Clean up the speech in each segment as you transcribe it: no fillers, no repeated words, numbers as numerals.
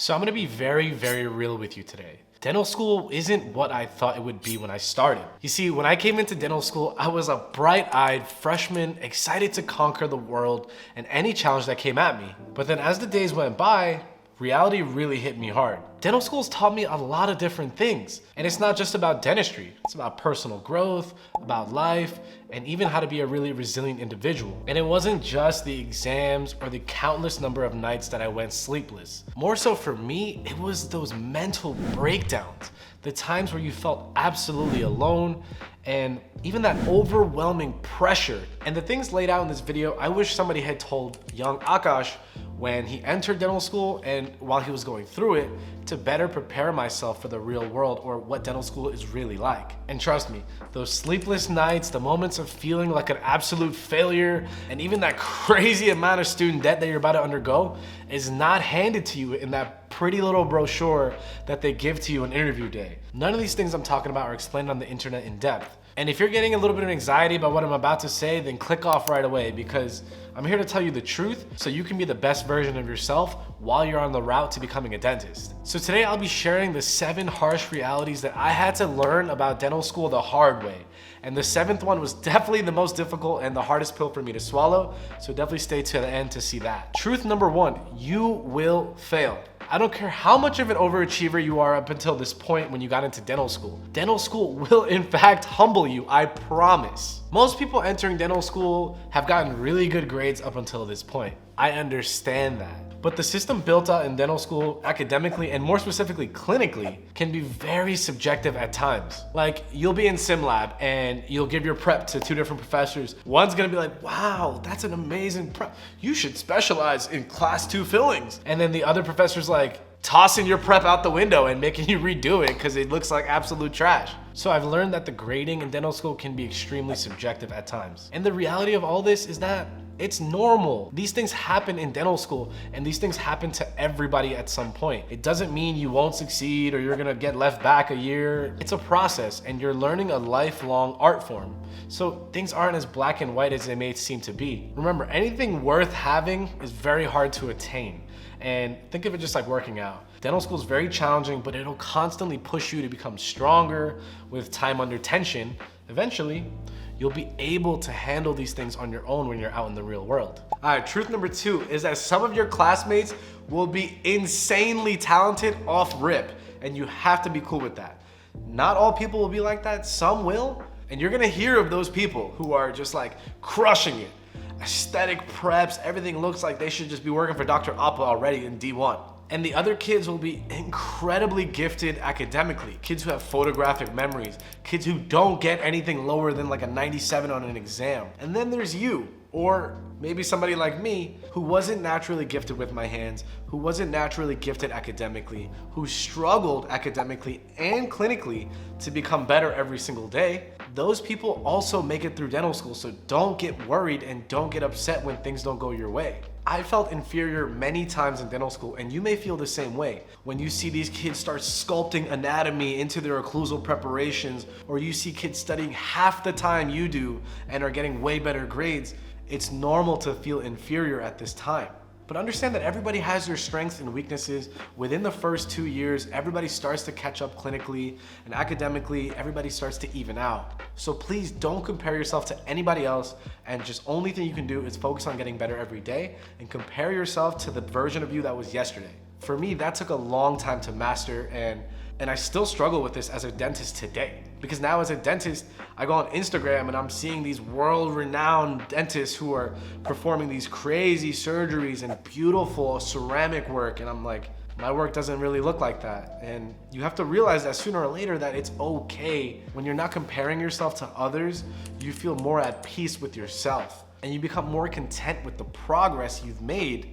So I'm gonna be very, very real with you today. Dental school isn't what I thought it would be when I started. You see, when I came into dental school, I was a bright-eyed freshman, excited to conquer the world and any challenge that came at me. But then as the days went by, reality really hit me hard. Dental school's taught me a lot of different things. And it's not just about dentistry. It's about personal growth, about life, and even how to be a really resilient individual. And it wasn't just the exams or the countless number of nights that I went sleepless. More so for me, it was those mental breakdowns, the times where you felt absolutely alone, and even that overwhelming pressure. And the things laid out in this video, I wish somebody had told young Akash when he entered dental school and while he was going through it, to better prepare myself for the real world or what dental school is really like. And trust me, those sleepless nights, the moments of feeling like an absolute failure, and even that crazy amount of student debt that you're about to undergo is not handed to you in that pretty little brochure that they give to you on interview day. None of these things I'm talking about are explained on the internet in depth. And if you're getting a little bit of anxiety about what I'm about to say, then click off right away, because I'm here to tell you the truth so you can be the best version of yourself while you're on the route to becoming a dentist. So today I'll be sharing the 7 harsh realities that I had to learn about dental school the hard way. And the 7th one was definitely the most difficult and the hardest pill for me to swallow. So definitely stay to the end to see that. Truth number 1, you will fail. I don't care how much of an overachiever you are up until this point when you got into dental school. Dental school will in fact humble you, I promise. Most people entering dental school have gotten really good grades up until this point. I understand that. But the system built out in dental school, academically and more specifically clinically, can be very subjective at times. Like, you'll be in sim lab and you'll give your prep to 2 different professors. One's gonna be like, wow, that's an amazing prep. You should specialize in class 2 fillings. And then the other professor's like, tossing your prep out the window and making you redo it because it looks like absolute trash. So I've learned that the grading in dental school can be extremely subjective at times. And the reality of all this is that it's normal. These things happen in dental school, and these things happen to everybody at some point. It doesn't mean you won't succeed or you're gonna get left back a year. It's a process, and you're learning a lifelong art form. So things aren't as black and white as they may seem to be. Remember, anything worth having is very hard to attain. And think of it just like working out. Dental school is very challenging, but it'll constantly push you to become stronger with time under tension. Eventually, you'll be able to handle these things on your own when you're out in the real world. All right, truth number 2 is that some of your classmates will be insanely talented off rip, and you have to be cool with that. Not all people will be like that, some will, and you're gonna hear of those people who are just like crushing it. Aesthetic preps, everything looks like they should just be working for Dr. Appa already in D1. And the other kids will be incredibly gifted academically. Kids who have photographic memories, kids who don't get anything lower than like a 97 on an exam. And then there's you, or maybe somebody like me, who wasn't naturally gifted with my hands, who wasn't naturally gifted academically, who struggled academically and clinically to become better every single day. Those people also make it through dental school, so don't get worried and don't get upset when things don't go your way. I felt inferior many times in dental school, and you may feel the same way. When you see these kids start sculpting anatomy into their occlusal preparations, or you see kids studying half the time you do and are getting way better grades, it's normal to feel inferior at this time. But understand that everybody has their strengths and weaknesses. Within the first 2 years, everybody starts to catch up clinically, and academically, everybody starts to even out. So please don't compare yourself to anybody else, and just only thing you can do is focus on getting better every day and compare yourself to the version of you that was yesterday. For me, that took a long time to master, and I still struggle with this as a dentist today. Because now as a dentist, I go on Instagram and I'm seeing these world-renowned dentists who are performing these crazy surgeries and beautiful ceramic work, and I'm like, my work doesn't really look like that. And you have to realize that sooner or later that it's okay. When you're not comparing yourself to others, you feel more at peace with yourself, and you become more content with the progress you've made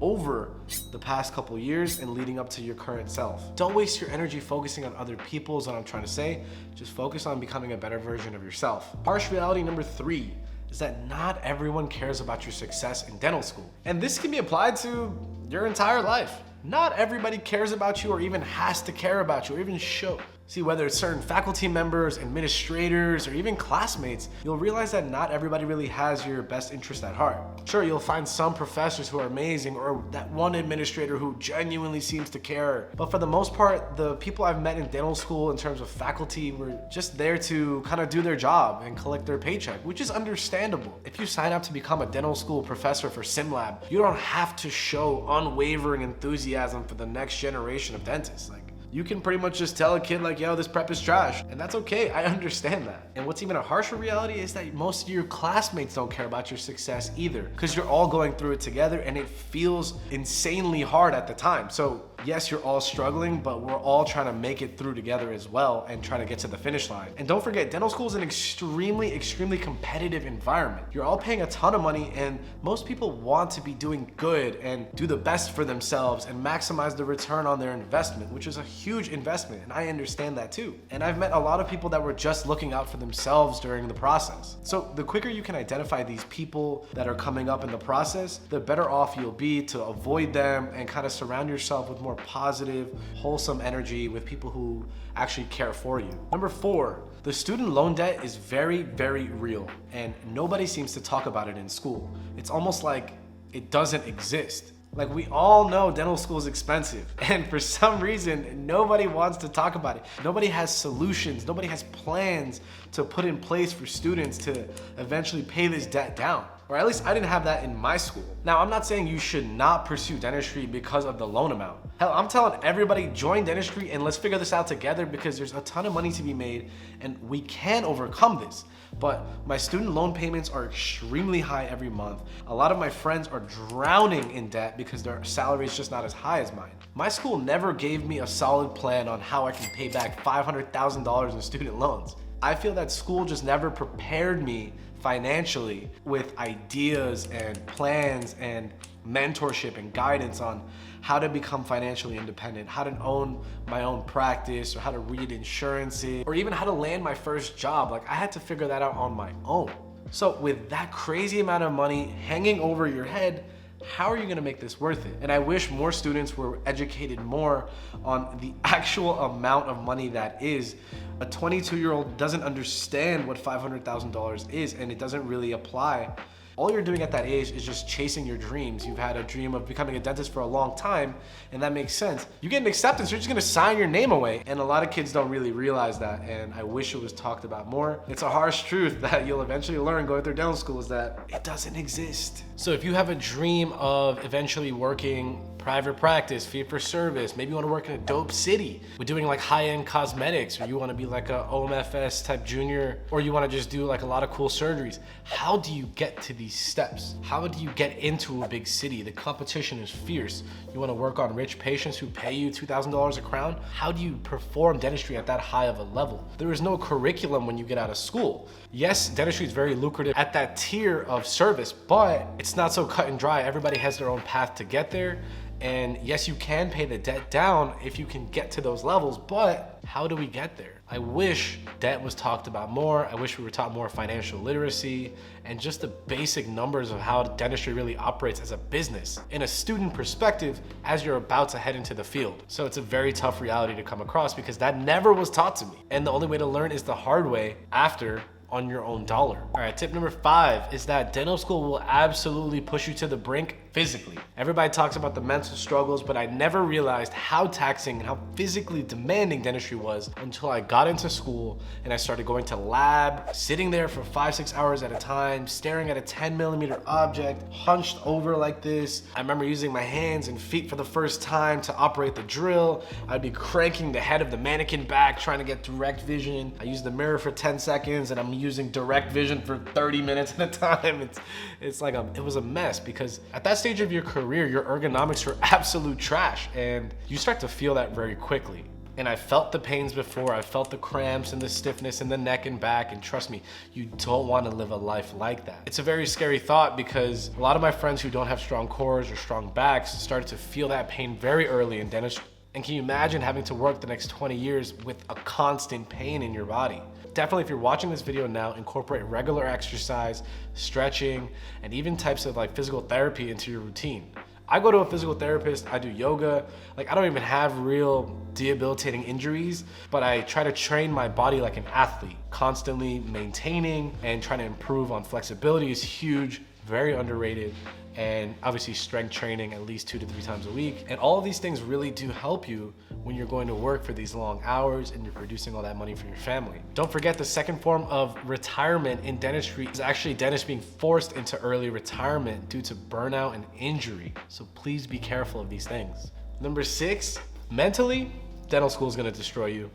over the past couple years and leading up to your current self. Don't waste your energy focusing on other people is what I'm trying to say. Just focus on becoming a better version of yourself. Harsh reality number 3 is that not everyone cares about your success in dental school. And this can be applied to your entire life. Not everybody cares about you or even has to care about you or even show. See, whether it's certain faculty members, administrators, or even classmates, you'll realize that not everybody really has your best interest at heart. Sure, you'll find some professors who are amazing, or that one administrator who genuinely seems to care. But for the most part, the people I've met in dental school in terms of faculty were just there to kind of do their job and collect their paycheck, which is understandable. If you sign up to become a dental school professor for SimLab, you don't have to show unwavering enthusiasm for the next generation of dentists. You can pretty much just tell a kid like, yo, this prep is trash. And that's okay, I understand that. And what's even a harsher reality is that most of your classmates don't care about your success either, because you're all going through it together and it feels insanely hard at the time. So yes, you're all struggling, but we're all trying to make it through together as well and try to get to the finish line. And don't forget, dental school is an extremely competitive environment. You're all paying a ton of money, and most people want to be doing good and do the best for themselves and maximize the return on their investment, which is a huge investment, and I understand that too. And I've met a lot of people that were just looking out for themselves during the process. So the quicker you can identify these people that are coming up in the process, the better off you'll be to avoid them and kind of surround yourself with more positive, wholesome energy with people who actually care for you. Number 4, the student loan debt is very real, and nobody seems to talk about it in school. It's almost like it doesn't exist. Like, we all know dental school is expensive, and for some reason, nobody wants to talk about it. Nobody has solutions, nobody has plans to put in place for students to eventually pay this debt down. Or at least I didn't have that in my school. Now, I'm not saying you should not pursue dentistry because of the loan amount. Hell, I'm telling everybody, join dentistry and let's figure this out together, because there's a ton of money to be made and we can overcome this. But my student loan payments are extremely high every month. A lot of my friends are drowning in debt because their salary is just not as high as mine. My school never gave me a solid plan on how I can pay back $500,000 in student loans. I feel that school just never prepared me financially with ideas and plans and mentorship and guidance on how to become financially independent, how to own my own practice, or how to read insurances, or even how to land my first job. Like, I had to figure that out on my own. So with that crazy amount of money hanging over your head, how are you gonna make this worth it? And I wish more students were educated more on the actual amount of money that is. A 22-year-old doesn't understand what $500,000 is, and it doesn't really apply. All you're doing at that age is just chasing your dreams. You've had a dream of becoming a dentist for a long time, and that makes sense. You get an acceptance, you're just gonna sign your name away. And a lot of kids don't really realize that, and I wish it was talked about more. It's a harsh truth that you'll eventually learn going through dental school, is that it doesn't exist. So if you have a dream of eventually working private practice, fee for service, maybe you wanna work in a dope city with doing like high-end cosmetics, or you wanna be like a OMFS type junior, or you wanna just do like a lot of cool surgeries, how do you get to these steps? How do you get into a big city? The competition is fierce. You wanna work on rich patients who pay you $2,000 a crown? How do you perform dentistry at that high of a level? There is no curriculum when you get out of school. Yes, dentistry is very lucrative at that tier of service, but it's not so cut and dry. Everybody has their own path to get there. And yes, you can pay the debt down if you can get to those levels, but how do we get there? I wish debt was talked about more. I wish we were taught more financial literacy and just the basic numbers of how dentistry really operates as a business in a student perspective as you're about to head into the field. So it's a very tough reality to come across because that never was taught to me. And the only way to learn is the hard way after on your own dollar. All right, tip number 5 is that dental school will absolutely push you to the brink physically. Everybody talks about the mental struggles, but I never realized how taxing and how physically demanding dentistry was until I got into school and I started going to lab, sitting there for 5-6 hours at a time, staring at a 10mm object, hunched over like this. I remember using my hands and feet for the first time to operate the drill. I'd be cranking the head of the mannequin back, trying to get direct vision. I used the mirror for 10 seconds and I'm using direct vision for 30 minutes at a time. It's like it was a mess because at that stage of your career, your ergonomics are absolute trash and you start to feel that very quickly. And I felt the pains before, I felt the cramps and the stiffness in the neck and back, and trust me, you don't want to live a life like that. It's a very scary thought because a lot of my friends who don't have strong cores or strong backs started to feel that pain very early in dentistry. And can you imagine having to work the next 20 years with a constant pain in your body? Definitely, if you're watching this video now, incorporate regular exercise, stretching, and even types of like physical therapy into your routine. I go to a physical therapist, I do yoga. Like, I don't even have real debilitating injuries, but I try to train my body like an athlete, constantly maintaining and trying to improve on flexibility is huge, very underrated. And obviously strength training at least 2 to 3 times a week. And all of these things really do help you when you're going to work for these long hours and you're producing all that money for your family. Don't forget, the second form of retirement in dentistry is actually dentists being forced into early retirement due to burnout and injury. So please be careful of these things. Number 6, mentally, dental school is gonna destroy you.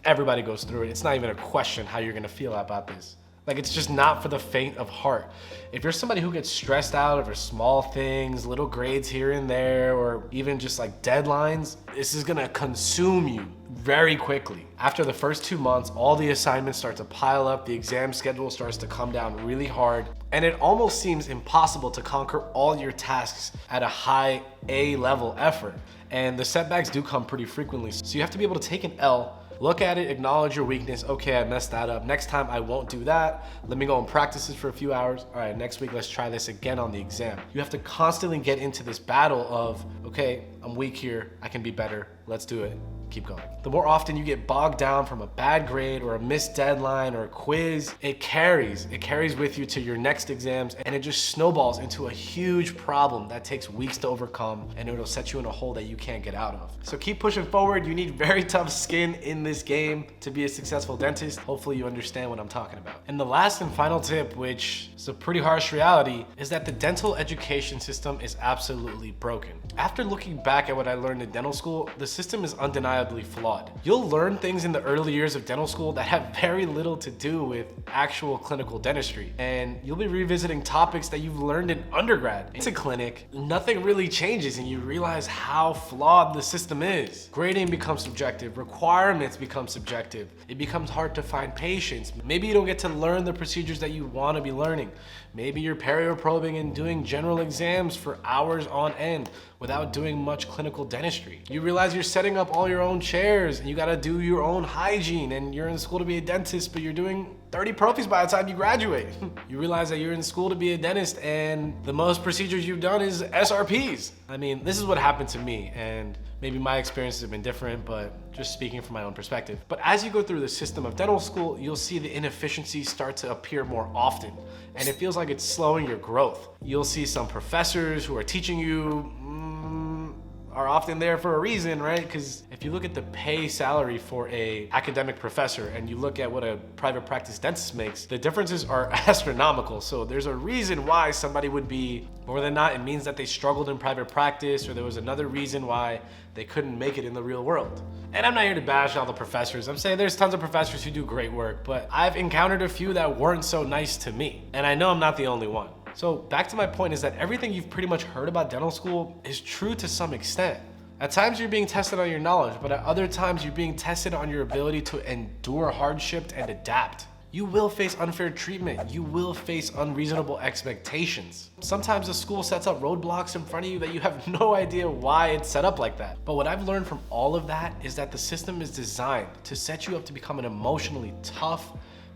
Everybody goes through it. It's not even a question how you're gonna feel about this. Like, it's just not for the faint of heart. If you're somebody who gets stressed out over small things, little grades here and there, or even just like deadlines, this is gonna consume you very quickly. After the first 2 months, all the assignments start to pile up, the exam schedule starts to come down really hard, and it almost seems impossible to conquer all your tasks at a high A level effort. And the setbacks do come pretty frequently. So you have to be able to take an L, look at it, acknowledge your weakness. Okay, I messed that up. Next time I won't do that. Let me go and practice this for a few hours. All right, next week, let's try this again on the exam. You have to constantly get into this battle of, okay, I'm weak here, I can be better, let's do it. Keep going. The more often you get bogged down from a bad grade or a missed deadline or a quiz, it carries with you to your next exams, and it just snowballs into a huge problem that takes weeks to overcome, and it'll set you in a hole that you can't get out of. So keep pushing forward. You need very tough skin in this game to be a successful dentist. Hopefully you understand what I'm talking about. And the last and final tip, which is a pretty harsh reality, is that the dental education system is absolutely broken. After looking back at what I learned in dental school, the system is undeniably flawed. You'll learn things in the early years of dental school that have very little to do with actual clinical dentistry, and you'll be revisiting topics that you've learned in undergrad. It's a clinic, nothing really changes, and you realize how flawed the system is. Grading becomes subjective, requirements become subjective, it becomes hard to find patients. Maybe you don't get to learn the procedures that you want to be learning. Maybe you're perio-probing and doing general exams for hours on end without doing much clinical dentistry. You realize you're setting up all your own chairs and you gotta do your own hygiene, and you're in school to be a dentist, but you're doing 30 profies by the time you graduate. You realize that you're in school to be a dentist and the most procedures you've done is SRPs. I mean, this is what happened to me, and maybe my experiences have been different, but just speaking from my own perspective. But as you go through the system of dental school, you'll see the inefficiencies start to appear more often, and it feels like it's slowing your growth. You'll see some professors who are teaching you are often there for a reason, right? Because if you look at the pay salary for a academic professor and you look at what a private practice dentist makes, the differences are astronomical. So there's a reason why somebody would be, more than not, it means that they struggled in private practice, or there was another reason why they couldn't make it in the real world. And I'm not here to bash all the professors. I'm saying there's tons of professors who do great work, but I've encountered a few that weren't so nice to me. And I know I'm not the only one. So back to my point is that everything you've pretty much heard about dental school is true to some extent. At times you're being tested on your knowledge, but at other times you're being tested on your ability to endure hardship and adapt. You will face unfair treatment. You will face unreasonable expectations. Sometimes the school sets up roadblocks in front of you that you have no idea why it's set up like that. But what I've learned from all of that is that the system is designed to set you up to become an emotionally tough,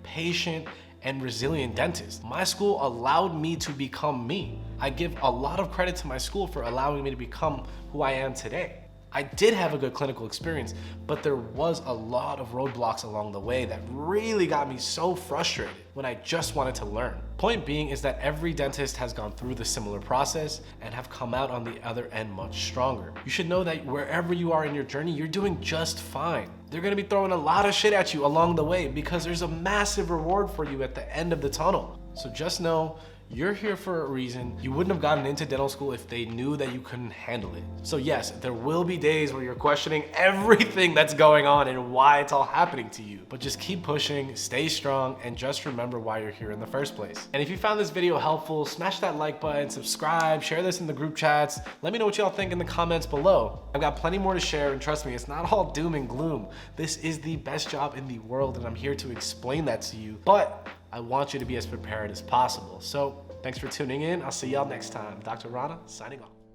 patient, and resilient dentist. My school allowed me to become me. I give a lot of credit to my school for allowing me to become who I am today. I did have a good clinical experience, but there was a lot of roadblocks along the way that really got me so frustrated when I just wanted to learn. Point being is that every dentist has gone through the similar process and have come out on the other end much stronger. You should know that wherever you are in your journey, you're doing just fine. They're gonna be throwing a lot of shit at you along the way because there's a massive reward for you at the end of the tunnel. So just know you're here for a reason. You wouldn't have gotten into dental school if they knew that you couldn't handle it. So yes, there will be days where you're questioning everything that's going on and why it's all happening to you. But just keep pushing, stay strong, and just remember why you're here in the first place. And if you found this video helpful, smash that like button, subscribe, share this in the group chats. Let me know what y'all think in the comments below. I've got plenty more to share, and trust me, it's not all doom and gloom. This is the best job in the world, and I'm here to explain that to you. But I want you to be as prepared as possible. So thanks for tuning in. I'll see y'all next time. Dr. Rana, signing off.